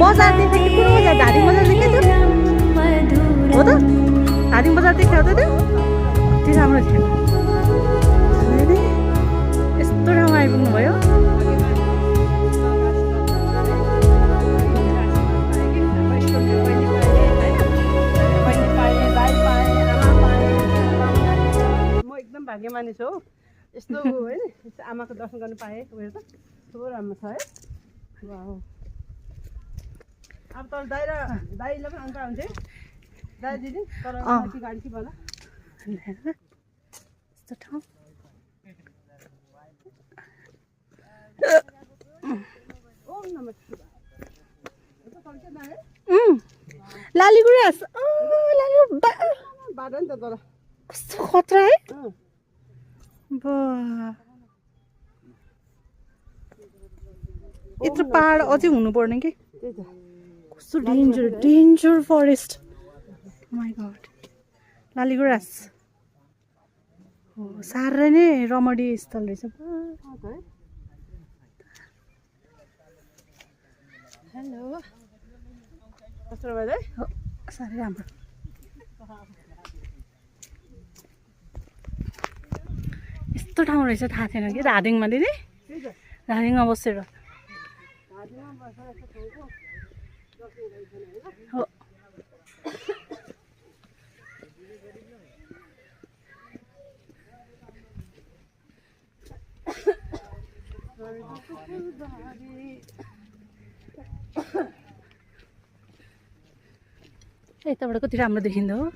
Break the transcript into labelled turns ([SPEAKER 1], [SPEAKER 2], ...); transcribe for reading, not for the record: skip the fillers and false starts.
[SPEAKER 1] बजार देखेको कुन बजार धादिङ बजार देखेको थियो हो त धादिङ बजार देखेको त त्यो कति राम्रो थियो यस्तो ठाउँमा आइपुग्नु भयो भाग्यमानी छु यस्तो हैन आमाको दर्शन गर्न पाए उयो त कस्तो राम्रो छ है वाउ अब त दाइले पनि अन्त हुन्छ दाइ दिदी तर माथि गाडी कि भला यस्तो ठाउँ ओम नमः शिवाय यो त कल्के दाइ लालीगुराँस लाली बाडा नि त तर कस्तो खतरा है यत्रो पहाड अझै हुनुपर्ने कि कस्तो danger forest my God Laligurans हो साह्रै नै रमणीय स्थल रहेछ हेलो कस्तो भयो साह्रै राम्रो यस्तो ठाउँ रहेछ थाहा थिएन कि धादिङमा दिदी धादिङमा बसेर हो यताबाट कति राम्रो देखिँदो हो